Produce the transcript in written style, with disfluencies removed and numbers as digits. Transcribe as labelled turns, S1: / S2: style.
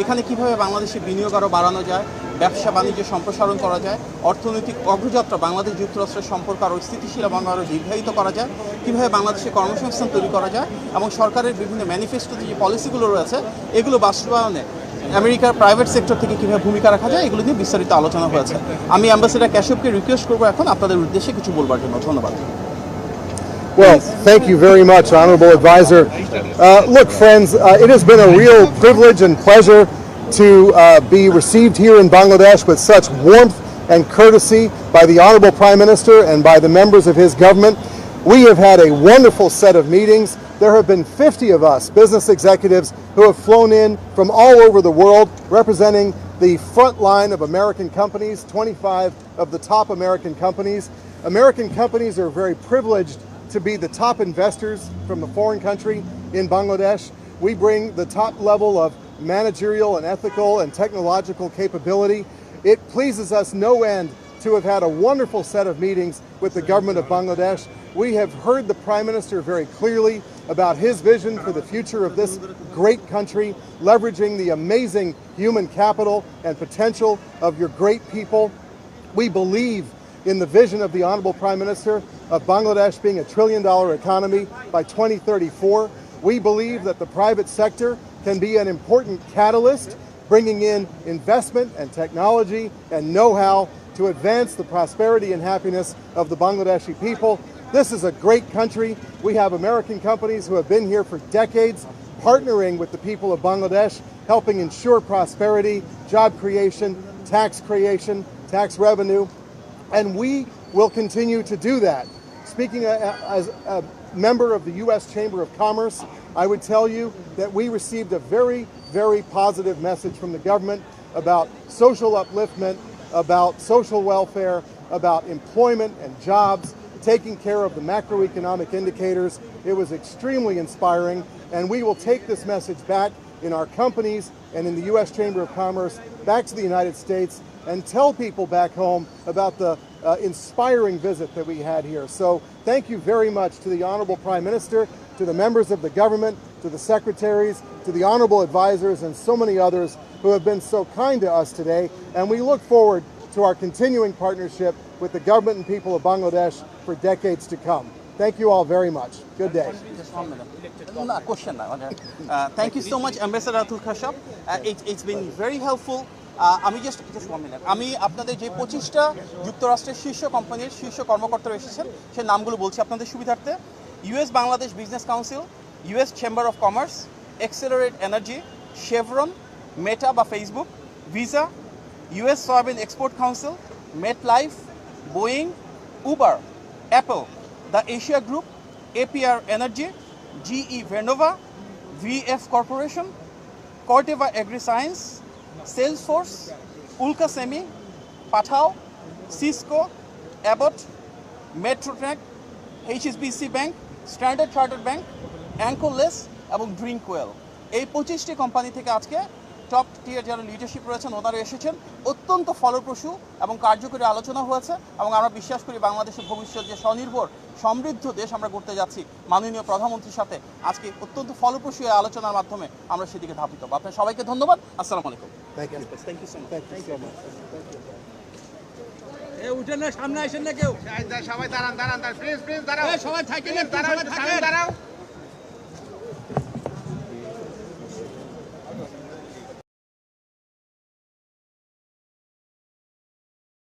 S1: এখানে কিভাবে বাংলাদেশে বিনিয়োগ আরও বাড়ানো যায়, ব্যবসা বাণিজ্য সম্প্রসারণ করা যায়, অর্থনৈতিক অগ্রযাত্রা বাংলাদেশ যুক্তরাষ্ট্রের সম্পর্ক আরও স্থিতিশীল এবং আরও দীর্ঘায়িত করা যায়, কীভাবে বাংলাদেশে কর্মসংস্থান তৈরি করা যায় এবং সরকারের বিভিন্ন ম্যানিফেস্টোতে যে পলিসিগুলো রয়েছে এগুলো বাস্তবায়নে আমেরিকার প্রাইভেট সেক্টর থেকে কীভাবে ভূমিকা রাখা যায় এগুলো নিয়ে বিস্তারিত আলোচনা হয়েছে। আমি অ্যাম্বাসেডর ক্যাশপকে রিকোয়েস্ট করবো এখন আপনাদের উদ্দেশ্যে কিছু বলবার জন্য। ধন্যবাদ।
S2: Well, thank you very much, Honorable Advisor. Look, friends, it has been a real privilege and pleasure to be received here in Bangladesh with such warmth and courtesy by the Honorable Prime Minister and by the members of his government. We have had a wonderful set of meetings. There have been 50 of us, business executives, who have flown in from all over the world representing the front line of American companies, 25 of the top American companies. American companies are very privileged to be the top investors from a foreign country in Bangladesh. We bring the top level of managerial and ethical and technological capability. It pleases us no end to have had a wonderful set of meetings with the government of Bangladesh. We have heard the Prime Minister very clearly about his vision for the future of this great country, leveraging the amazing human capital and potential of your great people. We believe in the vision of the Honorable Prime Minister of Bangladesh being a $1 trillion economy by 2034. We believe that the private sector can be an important catalyst, bringing in investment and technology and know-how to advance the prosperity and happiness of the Bangladeshi people. This is a great country. We have American companies who have been here for decades, partnering with the people of Bangladesh, helping ensure prosperity, job creation, tax revenue, and we will continue to do that. Speaking as a member of the U.S. Chamber of Commerce, I would tell you that we received a very, very positive message from the government about social upliftment, about social welfare, about employment and jobs, taking care of the macroeconomic indicators. It was extremely inspiring, and we will take this message back in our companies and in the U.S. Chamber of Commerce back to the United States and tell people back home about the inspiring visit that we had here. So thank you very much to the Honorable Prime Minister, to the members of the government, to the secretaries, to the Honorable Advisors, and so many others who have been so kind to us today. And we look forward to our continuing partnership with the government and people of Bangladesh for decades to come. Thank you all very much. Good day.
S1: Just 1 minute. No, question. Thank you so much, Ambassador Atul Khashab. It's been very helpful. আমি just 1 minute, আমি আপনাদের যে 25টা যুক্তরাষ্ট্রের শীর্ষ কোম্পানির শীর্ষ কর্মকর্তারা এসেছেন সে নামগুলো বলছি আপনাদের সুবিধার্থে। US Bangladesh business council, US chamber of commerce, accelerate energy, Chevron, Meta বা Facebook, Visa, US soybean export council, MetLife, Boeing, Uber, Apple, the Asia group, APR energy, GE Vernova, VF corporation, Corteva agri science, Salesforce, Ulka Semi, Pathao, Cisco, Abbott, Metrotrack, HSBC Bank, Standard Chartered Bank, Anchorless এবং Drinkwell। এই 25টি company থেকে আজকে top টিয়ার যারা leadership রয়েছেন ওনারা এসেছেন। অত্যন্ত ফলপ্রসূ এবং কার্যকরী আলোচনা হয়েছে এবং আমরা বিশ্বাস করি বাংলাদেশের ভবিষ্যৎ যে স্বনির্ভর সমৃদ্ধ দেশ আমরা করতে যাচ্ছি মাননীয় প্রধানমন্ত্রীর সাথে আজকে অত্যন্ত ফলপ্রসূ এই আলোচনার মাধ্যমে আমরা সেদিকে ধাবিত। আপনার সবাইকে ধন্যবাদ। আসসালামু আলাইকুম।
S2: Thank you.
S1: Thank you so much.
S2: Thank you so much.
S3: উঠেন না, সামনে আসেন না কেউ,
S4: সবাই দাঁড়ান প্লিজ দাঁড়াও,
S3: সবাই থাকেন,
S4: দাঁড়াও।